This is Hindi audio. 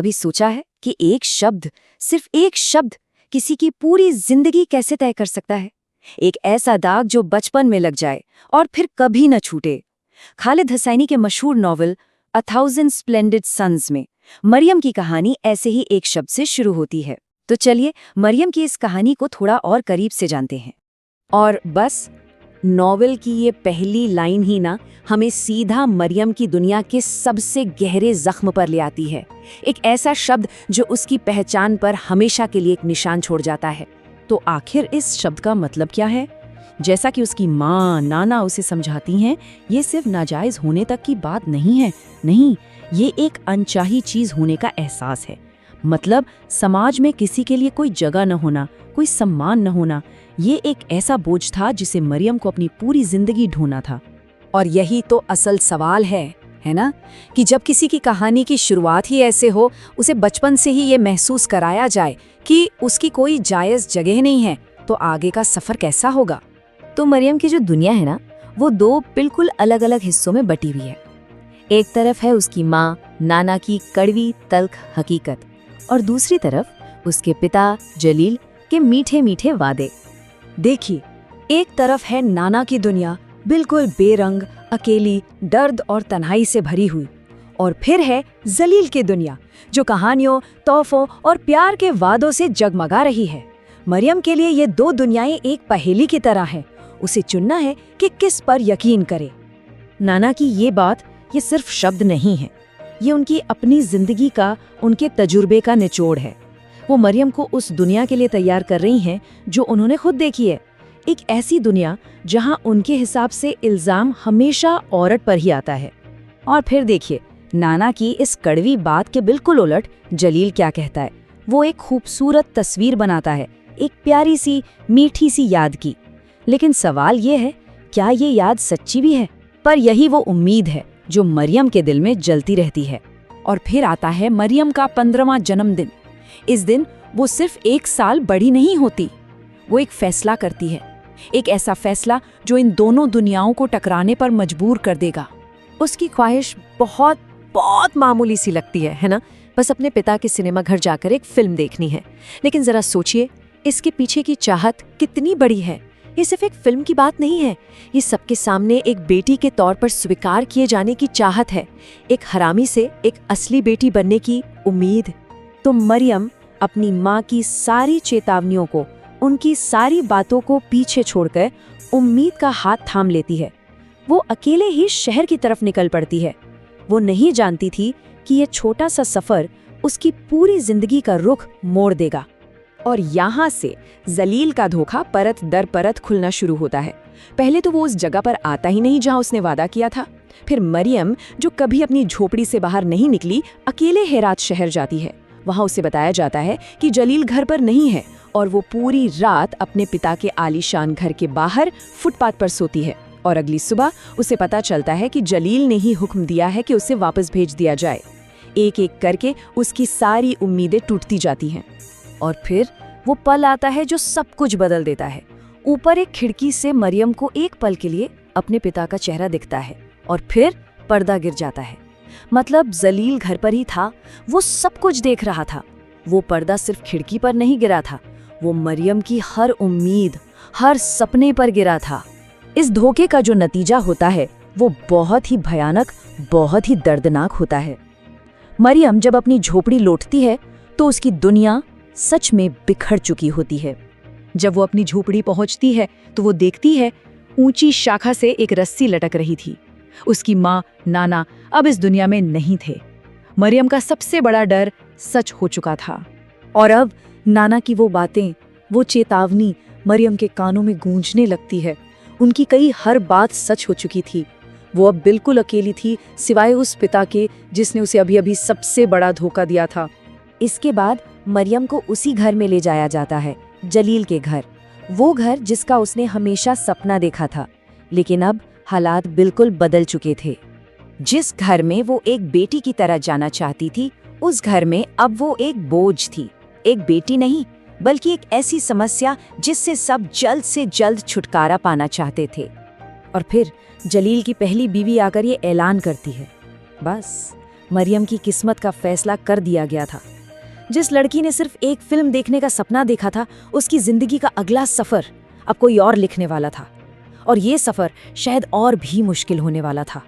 कभी सोचा है कि एक शब्द, सिर्फ एक शब्द, किसी की पूरी जिंदगी कैसे तय कर सकता है? एक ऐसा दाग जो बचपन में लग जाए और फिर कभी न छूटे। खालिद हसैनी के मशहूर novel A Thousand Splendid Suns में मरियम की कहानी ऐसे ही एक शब्द से शुरू होती है। तो चलिए मरियम की इस कहानी को थोड़ा और करीब से जानते हैं। और बस नॉवेल की ये पहली लाइन ही ना हमें सीधा मरियम की दुनिया के सबसे गहरे जख्म पर ले आती है। एक ऐसा शब्द जो उसकी पहचान पर हमेशा के लिए एक निशान छोड़ जाता है। तो आखिर इस शब्द का मतलब क्या है? जैसा कि उसकी माँ नाना उसे समझाती हैं, ये सिर्फ नाजायज होने तक की बात नहीं है। नहीं, ये एक अनचाही चीज होने का एहसास है। मतलब समाज में किसी के लिए कोई जगह न होना, कोई सम्मान न होना, ये एक ऐसा बोझ था जिसे मरियम को अपनी पूरी जिंदगी ढोना था। और यही तो असल सवाल है ना, कि जब किसी की कहानी की शुरुआत ही ऐसे हो, उसे बचपन से ही ये महसूस कराया जाए कि उसकी कोई जायज़ जगह नहीं है, तो आगे का सफ़र कैसा होगा? तो मरियम की जो दुनिया है ना, वो दो बिल्कुल अलग अलग हिस्सों में बटी हुई है। एक तरफ है उसकी माँ नाना की कड़वी तल्ख हकीकत, और दूसरी तरफ उसके पिता जलील के मीठे मीठे वादे। देखिए, एक तरफ है नाना की दुनिया, बिल्कुल बेरंग, अकेली, दर्द और तन्हाई से भरी हुई, और फिर है जलील की दुनिया, जो कहानियों, तोहफों और प्यार के वादों से जगमगा रही है। मरियम के लिए ये दो दुनियाएं एक पहेली की तरह हैं। उसे चुनना है कि किस पर यकीन करे। नाना की ये बात ये सिर्फ शब्द नहीं है, ये उनकी अपनी जिंदगी का, उनके तजुर्बे का निचोड़ है। वो मरियम को उस दुनिया के लिए तैयार कर रही हैं जो उन्होंने खुद देखी है। एक ऐसी दुनिया जहां उनके हिसाब से इल्जाम हमेशा औरत पर ही आता है। और फिर देखिए, नाना की इस कड़वी बात के बिल्कुल उलट जलील क्या कहता है। वो एक खूबसूरत तस्वीर बनाता है, एक प्यारी सी मीठी सी याद की। लेकिन सवाल ये है, क्या ये याद सच्ची भी है? पर यही वो उम्मीद है जो मरियम के दिल में जलती रहती है। और फिर आता है मरियम का 15वां जन्मदिन। इस दिन वो सिर्फ 1 साल बड़ी नहीं होती, वो एक फैसला करती है, एक ऐसा फैसला जो इन दोनों दुनियाओं को टकराने पर मजबूर कर देगा। उसकी ख्वाहिश बहुत बहुत मामूली सी लगती है ना? बस अपने पिता के सिनेमा घर जाकर एक फिल्म देखनी है। लेकिन जरा सोचिए, इसके पीछे की चाहत कितनी बड़ी है। ये सिर्फ एक फिल्म की बात नहीं है, ये सबके सामने एक बेटी के तौर पर स्वीकार किए जाने की चाहत है, एक हरामी से एक असली बेटी बनने की उम्मीद। तो मरियम अपनी माँ की सारी चेतावनियों को, उनकी सारी बातों को पीछे छोड़कर उम्मीद का हाथ थाम लेती है। वो अकेले ही शहर की तरफ निकल पड़ती है। वो नहीं जानती थी कि ये छोटा सा सफर उसकी पूरी जिंदगी का रुख मोड़ देगा। और यहाँ से जलील का धोखा परत दर परत खुलना शुरू होता है। पहले तो वो उस जगह पर आता ही नहीं जहाँ उसने वादा किया था। फिर मरियम, जो कभी अपनी झोपड़ी से बाहर नहीं निकली, अकेले हेरात शहर जाती है। वहाँ उसे बताया जाता है कि जलील घर पर नहीं है, और वो पूरी रात अपने पिता के आलीशान घर के बाहर फुटपाथ पर सोती है। और अगली सुबह उसे पता चलता है कि जलील ने ही हुक्म दिया है कि उसे वापस भेज दिया जाए। एक एक करके उसकी सारी उम्मीदें टूटती जाती हैं। और फिर वो पल आता है जो सब कुछ बदल देता है। ऊपर एक खिड़की से मरियम को एक पल के लिए अपने पिता का चेहरा दिखता है, और फिर पर्दा गिर जाता है। मतलब जलील घर पर ही था, वो सब कुछ देख रहा था। वो पर्दा सिर्फ खिड़की पर नहीं गिरा था, वो मरियम की हर उम्मीद, हर सपने पर गिरा था। इस धोखे का जो नतीजा होता है वो बहुत ही भयानक, बहुत ही दर्दनाक होता है। मरियम जब अपनी झोपड़ी लौटती है तो उसकी दुनिया सच में बिखर चुकी होती है। जब वो अपनी झोपड़ी पहुंचती है तो वो देखती है ऊंची शाखा से एक रस्सी लटक रही थी। उसकी माँ नाना अब इस दुनिया में नहीं थे। मरियम का सबसे बड़ा डर सच हो चुका था। और अब नाना की वो बातें, वो चेतावनी मरियम के कानों में गूंजने लगती है। उनकी कई हर बात सच हो चुकी थी। वो अब बिल्कुल अकेली थी, सिवाय उस पिता के जिसने उसे अभी अभी सबसे बड़ा धोखा दिया था। इसके बाद मरियम को उसी घर में ले जाया जाता है, जलील के घर। वो घर जिसका उसने हमेशा सपना देखा था। लेकिन अब हालात बिल्कुल बदल चुके थे। जिस घर में वो एक बेटी की तरह जाना चाहती थी, उस घर में अब वो एक बोझ थी। एक बेटी नहीं, बल्कि एक ऐसी समस्या जिससे सब जल्द से जल्द छुटकारा पाना चाहते थे। और फिर जलील की पहली बीवी आकर ये ऐलान करती है, बस मरियम की किस्मत का फैसला कर दिया गया था। जिस लड़की ने सिर्फ एक फिल्म देखने का सपना देखा था, उसकी जिंदगी का अगला सफर अब कोई और लिखने वाला था, और ये सफर शायद और भी मुश्किल होने वाला था।